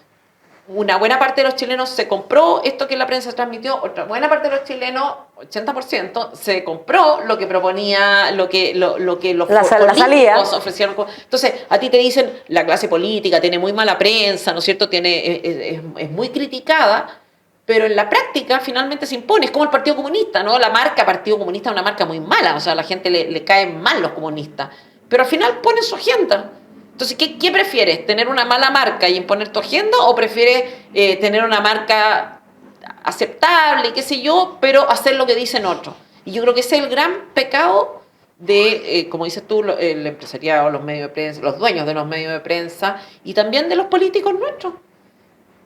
una buena parte de los chilenos se compró esto que la prensa transmitió, otra buena parte de los chilenos, 80%, se compró lo que proponía, lo que los políticos ofrecieron. Entonces, a ti te dicen, la clase política tiene muy mala prensa, ¿no es cierto? Es muy criticada, pero en la práctica finalmente se impone. Es como el Partido Comunista, ¿no? La marca Partido Comunista es una marca muy mala, o sea, a la gente le caen mal los comunistas, pero al final ponen su agenda. Entonces, ¿qué prefieres? ¿Tener una mala marca y imponer tu agenda, o prefieres tener una marca aceptable, qué sé yo, pero hacer lo que dicen otros? Y yo creo que ese es el gran pecado de, como dices tú, el empresariado, los medios de prensa, los dueños de los medios de prensa, y también de los políticos nuestros,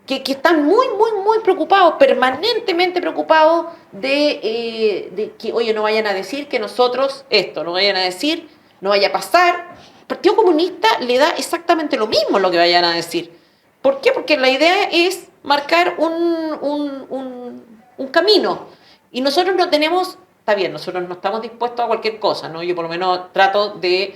que están muy, muy, muy preocupados, permanentemente preocupados de que, oye, no vayan a decir que nosotros esto, no vayan a decir, no vaya a pasar. El Partido Comunista le da exactamente lo mismo lo que vayan a decir. ¿Por qué? Porque la idea es marcar un camino. Y nosotros no tenemos, está bien, nosotros no estamos dispuestos a cualquier cosa, ¿no? Yo por lo menos trato de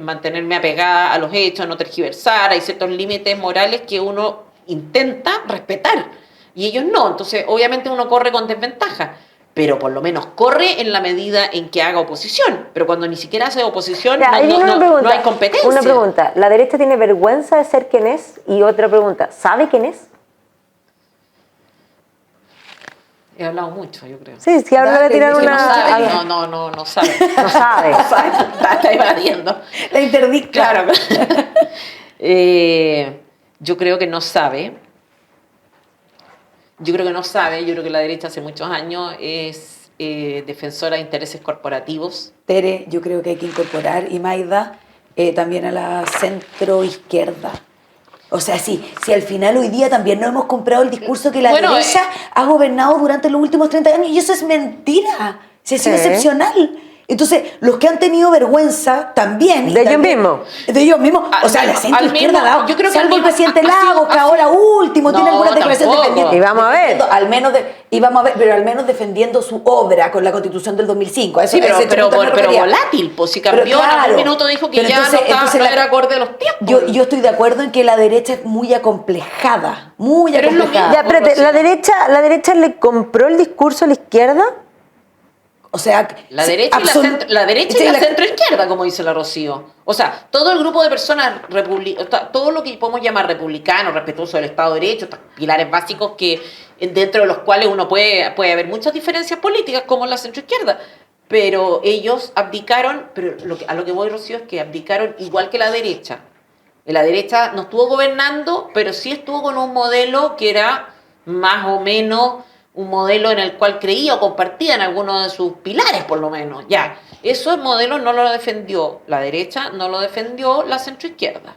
mantenerme apegada a los hechos, no tergiversar. Hay ciertos límites morales que uno intenta respetar, y ellos no. Entonces, obviamente uno corre con desventaja, pero por lo menos corre en la medida en que haga oposición. Pero cuando ni siquiera hace oposición, no hay competencia. Una pregunta, ¿la derecha tiene vergüenza de ser quien es? Y otra pregunta, ¿sabe quién es? He hablado mucho, yo creo. Sí, si habla de tirar una... No sabe. No sabe. Está evadiendo. La interdicta. Claro. Yo creo que no sabe. Yo creo que la derecha hace muchos años es defensora de intereses corporativos. Tere, yo creo que hay que incorporar, y Maida, también a la centroizquierda. O sea, si al final hoy día también no hemos comprado el discurso que la derecha ha gobernado durante los últimos 30 años, y eso es mentira. Si ha sido excepcional. Entonces, los que han tenido vergüenza también... De ellos mismos. De ellos mismos. O sea, la centro-izquierda, yo creo que salvo el presidente Lagos, que ahora último tiene algunas declaraciones defendiendo. Y vamos a ver. Pero al menos defendiendo su obra con la Constitución del 2005. Eso, sí, pero volátil, pues si cambió, claro, en algún minuto dijo que ya no era acorde a los tiempos. Yo estoy de acuerdo en que la derecha es muy acomplejada. Ya, pero ¿la derecha le compró el discurso a la izquierda? O sea, la derecha y la centroizquierda, como dice la Rocío. O sea, todo el grupo de personas, todo lo que podemos llamar republicanos, respetuosos del Estado de Derecho, pilares básicos que dentro de los cuales uno puede haber muchas diferencias políticas, como la centroizquierda. Pero ellos abdicaron, pero a lo que voy, Rocío, es que abdicaron igual que la derecha. La derecha no estuvo gobernando, pero sí estuvo con un modelo que era más o menos... un modelo en el cual creía o compartían algunos de sus pilares, por lo menos. Ya, esos modelos no lo defendió la derecha, no lo defendió la centroizquierda.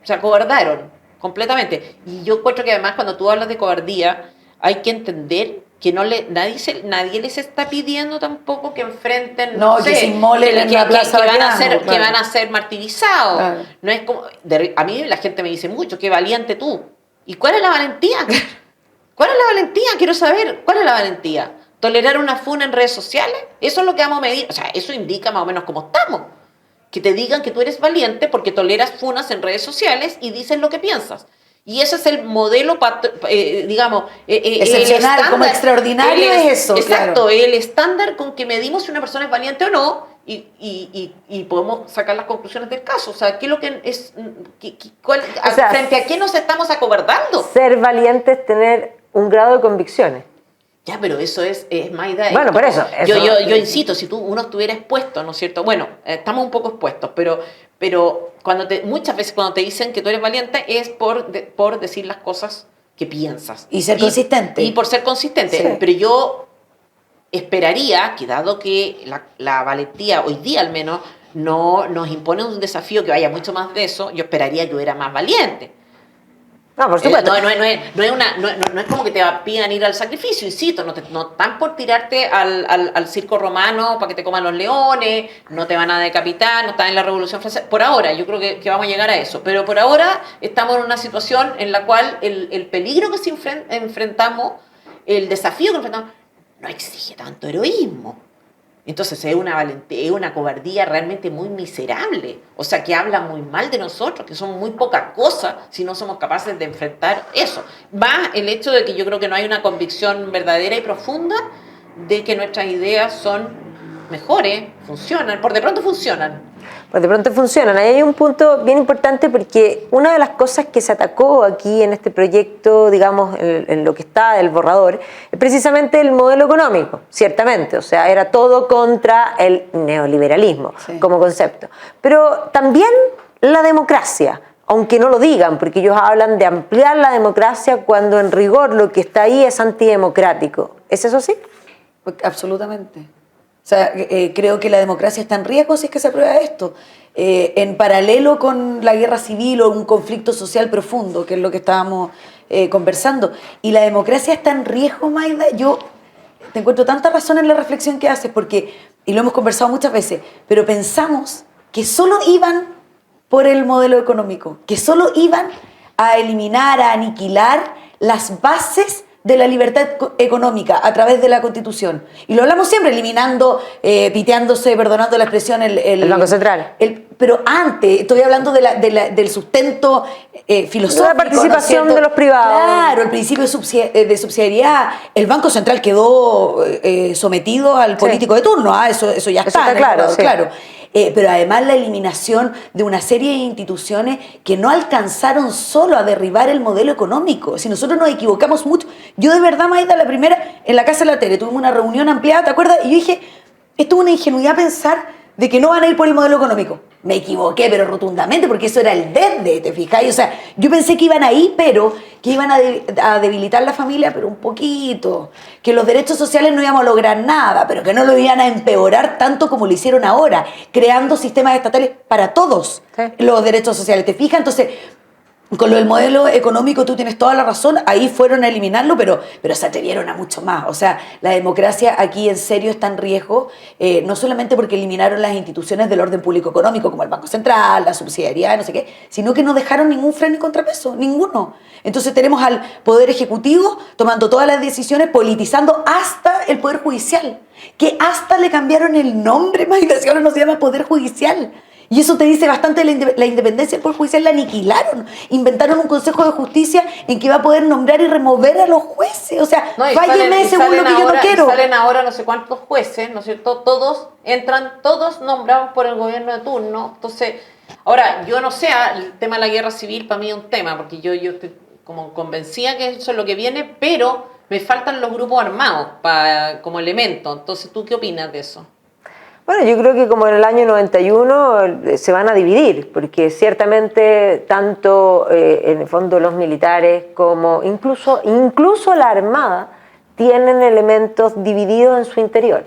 Se acobardaron completamente. Y yo encuentro que además cuando tú hablas de cobardía, hay que entender que nadie les está pidiendo tampoco que enfrenten, que se inmolen en la plaza que van a ser martirizados. Claro. No es como, a mí la gente me dice mucho, qué valiente tú. ¿Y cuál es la valentía? ¿Cuál es la valentía? Quiero saber, ¿cuál es la valentía? ¿Tolerar una funa en redes sociales? Eso es lo que vamos a medir. O sea, eso indica más o menos cómo estamos. Que te digan que tú eres valiente porque toleras funas en redes sociales y dices lo que piensas. Y ese es el modelo, digamos... excepcional, como extraordinario es eso. Exacto, claro. El estándar con que medimos si una persona es valiente o no, y podemos sacar las conclusiones del caso. O sea, ¿qué es lo que es? ¿Frente a qué nos estamos acobardando? Ser valiente es tener un grado de convicciones. Ya, pero eso es Maida. Bueno, por eso. Yo insisto, si uno estuviera expuesto, ¿no es cierto? Bueno, estamos un poco expuestos, pero muchas veces cuando te dicen que tú eres valiente es por decir las cosas que piensas. Y ser consistente. Y por ser consistente. Sí. Pero yo esperaría que, dado que la valentía hoy día al menos no nos impone un desafío que vaya mucho más de eso, yo esperaría que hubiera más valiente. No, por supuesto. No es como que te pidan ir al sacrificio, insisto, no están por tirarte al circo romano para que te coman los leones, no te van a decapitar, no están en la Revolución Francesa. Por ahora, yo creo que vamos a llegar a eso, pero por ahora estamos en una situación en la cual el peligro que enfrentamos, el desafío que enfrentamos, no exige tanto heroísmo. Entonces es una cobardía realmente muy miserable, o sea, que habla muy mal de nosotros, que somos muy poca cosa si no somos capaces de enfrentar eso. Va el hecho de que yo creo que no hay una convicción verdadera y profunda de que nuestras ideas son mejores, funcionan, por de pronto funcionan. Pues de pronto funcionan. Ahí hay un punto bien importante porque una de las cosas que se atacó aquí en este proyecto, digamos, en lo que está del borrador, es precisamente el modelo económico, ciertamente. O sea, era todo contra el neoliberalismo como concepto. Pero también la democracia, aunque no lo digan, porque ellos hablan de ampliar la democracia cuando en rigor lo que está ahí es antidemocrático. ¿Es eso así? Absolutamente. O sea, creo que la democracia está en riesgo si es que se aprueba esto. En paralelo con la guerra civil o un conflicto social profundo, que es lo que estábamos conversando. Y la democracia está en riesgo, Maida. Yo te encuentro tanta razón en la reflexión que haces, porque, y lo hemos conversado muchas veces, pero pensamos que solo iban por el modelo económico, que solo iban a eliminar, a aniquilar las bases de la libertad económica a través de la Constitución. Y lo hablamos siempre, eliminando, piteándose, perdonando la expresión, el Banco Central. Pero antes, estoy hablando del sustento filosófico. La participación, ¿no?, de los privados. Claro, el principio de subsidiariedad. El Banco Central quedó sometido al político de turno. Eso ya está claro. Sí. Claro. Pero además la eliminación de una serie de instituciones que no alcanzaron solo a derribar el modelo económico. Si nosotros nos equivocamos mucho. Yo de verdad, Maida, la primera, en la Casa de la Tele, tuvimos una reunión ampliada, ¿te acuerdas? Y yo dije, esto es una ingenuidad pensar de que no van a ir por el modelo económico. Me equivoqué, pero rotundamente, porque eso era el desde, ¿te fijáis? O sea, yo pensé que iban ahí, pero que iban a debilitar la familia, pero un poquito. Que los derechos sociales no íbamos a lograr nada, pero que no lo iban a empeorar tanto como lo hicieron ahora, creando sistemas estatales para todos los derechos sociales, ¿te fijas? Entonces, con lo del modelo económico tú tienes toda la razón, ahí fueron a eliminarlo, pero se atrevieron a mucho más. O sea, la democracia aquí en serio está en riesgo, no solamente porque eliminaron las instituciones del orden público económico, como el Banco Central, la subsidiariedad, no sé qué, sino que no dejaron ningún freno y contrapeso, ninguno. Entonces tenemos al Poder Ejecutivo tomando todas las decisiones, politizando hasta el Poder Judicial, que hasta le cambiaron el nombre, imagínate, ahora no se llama Poder Judicial. Y eso te dice bastante de la independencia del Poder Judicial, la aniquilaron. Inventaron un Consejo de Justicia en que va a poder nombrar y remover a los jueces. O sea, fálleme según lo que yo no quiero. Salen ahora no sé cuántos jueces, ¿no es cierto? Todos nombrados por el gobierno de turno. Entonces, ahora, yo no sé, el tema de la guerra civil para mí es un tema, porque yo estoy como convencida que eso es lo que viene, pero me faltan los grupos armados como elemento. Entonces, ¿tú qué opinas de eso? Bueno, yo creo que como en el año 91 se van a dividir, porque ciertamente tanto en el fondo los militares como incluso la Armada tienen elementos divididos en su interior.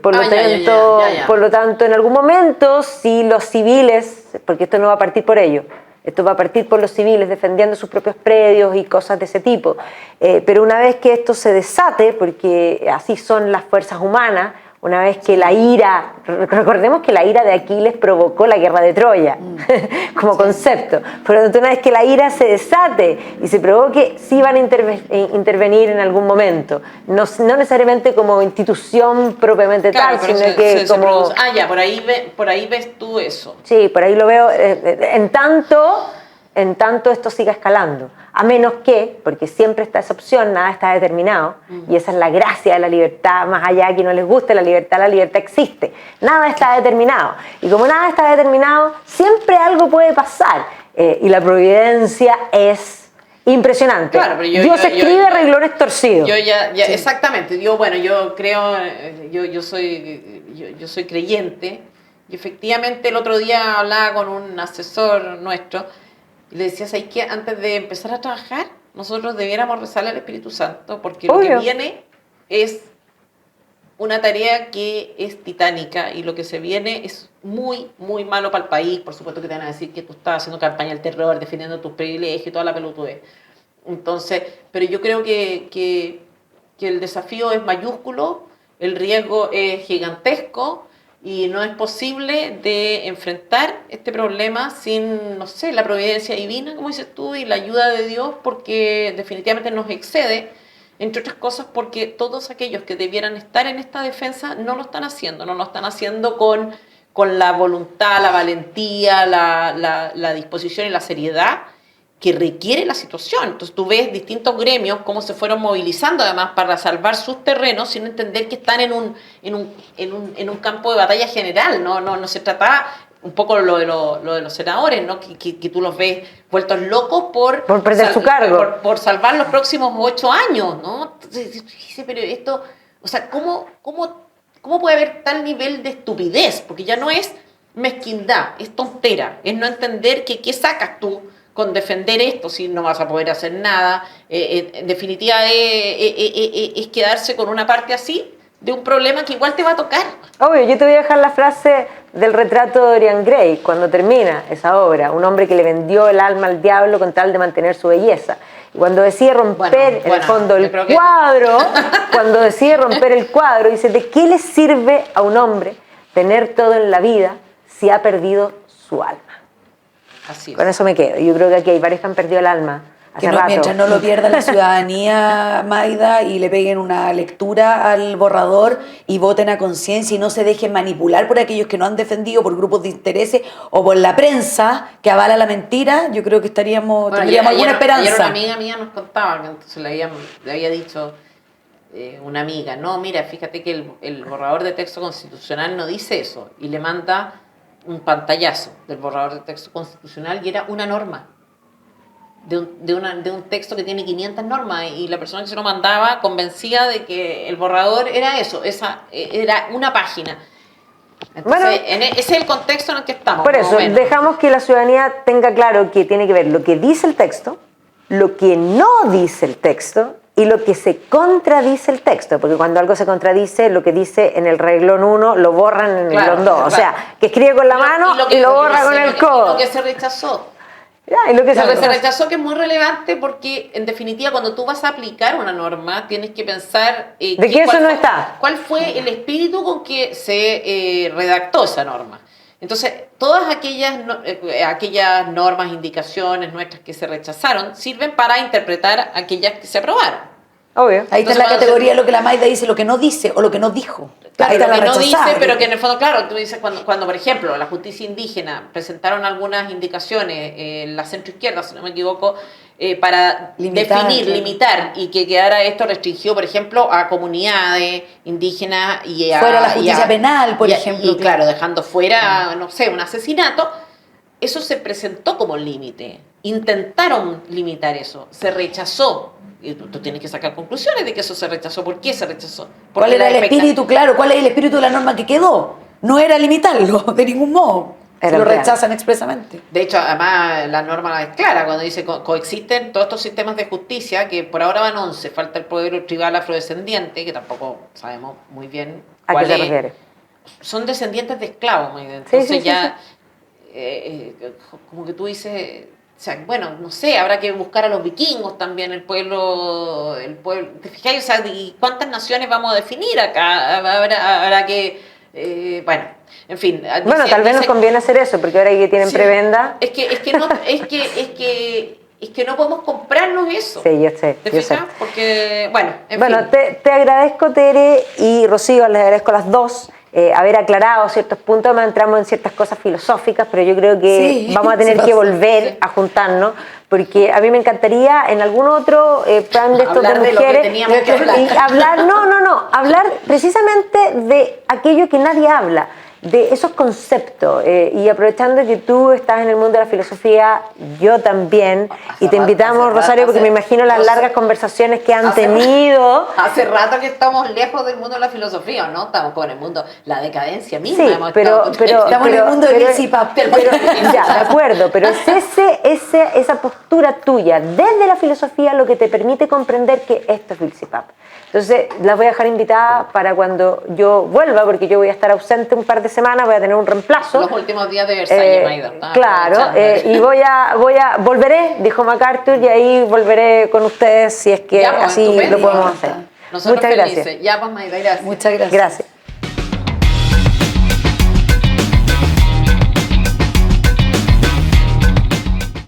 Por lo tanto, en algún momento, si los civiles, porque esto no va a partir por ellos, esto va a partir por los civiles defendiendo sus propios predios y cosas de ese tipo, pero una vez que esto se desate, porque así son las fuerzas humanas, una vez que la ira, recordemos que la ira de Aquiles provocó la guerra de Troya, como concepto. Por lo tanto, una vez que la ira se desate y se provoque, sí van a intervenir en algún momento. No necesariamente como institución propiamente tal, sino que como... por ahí ves tú eso. Sí, por ahí lo veo. En tanto esto siga escalando. A menos que, porque siempre está esa opción, nada está determinado, y esa es la gracia de la libertad, más allá de que no les guste la libertad existe. Nada está determinado. Y como nada está determinado, siempre algo puede pasar. Y la providencia es impresionante. Claro, pero Dios escribe renglones torcidos. Sí. Exactamente. Yo creo, yo soy creyente, y efectivamente el otro día hablaba con un asesor nuestro, y le decía, ¿sabes qué? Antes de empezar a trabajar, nosotros debiéramos rezarle al Espíritu Santo, porque lo que viene es una tarea que es titánica y lo que se viene es muy, muy malo para el país. Por supuesto que te van a decir que tú estás haciendo campaña del terror, defendiendo tus privilegios y toda la pelotudez. Entonces, pero yo creo que el desafío es mayúsculo, el riesgo es gigantesco y no es posible de enfrentar este problema sin, no sé, la providencia divina, como dices tú, y la ayuda de Dios, porque definitivamente nos excede, entre otras cosas porque todos aquellos que debieran estar en esta defensa no lo están haciendo con la voluntad, la valentía, la disposición y la seriedad que requiere la situación. Entonces tú ves distintos gremios cómo se fueron movilizando además para salvar sus terrenos sin entender que están en un campo de batalla general. No se trataba un poco lo de los senadores, ¿no? Que tú los ves vueltos locos por perder su cargo. Por salvar los próximos 8 años, ¿no? Entonces, pero esto, o sea, ¿cómo puede haber tal nivel de estupidez? Porque ya no es mezquindad, es tontera, es no entender que qué sacas tú con defender esto si no vas a poder hacer nada. En definitiva, es quedarse con una parte así de un problema que igual te va a tocar. Obvio, yo te voy a dejar la frase del retrato de Dorian Gray cuando termina esa obra, un hombre que le vendió el alma al diablo con tal de mantener su belleza. Y cuando decide romper en el fondo el cuadro, cuando decide romper el cuadro, dice, ¿de qué le sirve a un hombre tener todo en la vida si ha perdido su alma? Así es. Con eso me quedo. Yo creo que aquí hay varios que han perdido el alma hace rato. Mientras no lo pierda la ciudadanía, Maida, y le peguen una lectura al borrador y voten a conciencia y no se dejen manipular por aquellos que no han defendido, por grupos de intereses o por la prensa que avala la mentira, yo creo que tendríamos alguna esperanza. Ayer una amiga mía nos contaba, que entonces le había dicho una amiga, no, mira, fíjate que el borrador de texto constitucional no dice eso, y le manda un pantallazo del borrador de texto constitucional y era una norma de un texto que tiene 500 normas, y la persona que se lo mandaba convencida de que el borrador era eso, era una página. Entonces, bueno, ese es el contexto en el que estamos. Por eso, dejamos que la ciudadanía tenga claro que tiene que ver lo que dice el texto, lo que no dice el texto y lo que se contradice el texto, porque cuando algo se contradice, lo que dice en el renglón 1 lo borran en el renglón 2. O sea, que escribe con la mano y lo borra con el codo. Y lo que se rechazó. Y lo que se rechazó, que es muy relevante, porque en definitiva cuando tú vas a aplicar una norma tienes que pensar de que eso no está. ¿Cuál fue el espíritu con que se redactó esa norma? Entonces, todas aquellas normas, indicaciones nuestras que se rechazaron sirven para interpretar aquellas que se aprobaron. Obvio. Ahí está la categoría lo que la Maida dice, lo que no dice o lo que no dijo. Claro, ahí está lo que la no dice, pero que en que el fondo, claro, tú dices, cuando por ejemplo, la justicia indígena presentaron algunas indicaciones, la centroizquierda, si no me equivoco, para limitar, y que quedara esto restringido, por ejemplo, a comunidades indígenas y a... Fuera la justicia penal, por ejemplo. Y claro, dejando fuera, no sé, un asesinato, eso se presentó como límite. Intentaron limitar eso, se rechazó. Y tú tienes que sacar conclusiones de que eso se rechazó. ¿Por qué se rechazó? ¿Cuál era el espíritu? Claro, ¿cuál es el espíritu de la norma que quedó? No era limitarlo, de ningún modo. Lo rechazan expresamente. De hecho, además, la norma es clara cuando dice coexisten todos estos sistemas de justicia, que por ahora van 11. Falta el poder tribal afrodescendiente, que tampoco sabemos muy bien cuál es. ¿A qué se refiere? Son descendientes de esclavos. Entonces sí. Como que tú dices... O sea, bueno, no sé, habrá que buscar a los vikingos también, el pueblo, ¿te fijáis? O sea, ¿y cuántas naciones vamos a definir acá? Habrá que, bueno, en fin. Bueno, tal vez nos conviene hacer eso, porque ahora que tienen prebenda. Es que no podemos comprarnos eso. Sí, yo sé. ¿Te fijas? Porque, bueno, en fin. Te agradezco, Tere, y Rocío, les agradezco a las dos. Haber aclarado ciertos puntos, además entramos en ciertas cosas filosóficas, pero yo creo que vamos a tener que volver a juntarnos, porque a mí me encantaría en algún otro plan de estos de mujeres y hablar, hablar precisamente de aquello que nadie habla, de esos conceptos, y aprovechando que tú estás en el mundo de la filosofía, yo también, y te invitamos, Rosario, porque me imagino las largas conversaciones que han tenido. Hace rato que estamos lejos del mundo de la filosofía, ¿no? Estamos con el mundo, la decadencia misma. Sí, estamos en el mundo del Vilsipap. Ya, de acuerdo, pero es esa postura tuya desde la filosofía lo que te permite comprender que esto es Vilsipap. Entonces, las voy a dejar invitadas para cuando yo vuelva, porque yo voy a estar ausente un par de semanas, voy a tener un reemplazo. Los últimos días de Versalles, Maida. Claro, y volveré, dijo MacArthur, y ahí volveré con ustedes si es que Ya, pues, así estupendo. lo podemos hacer. Nosotros Muchas felices. gracias. Ya, pues, Maida, gracias. Muchas gracias. Gracias.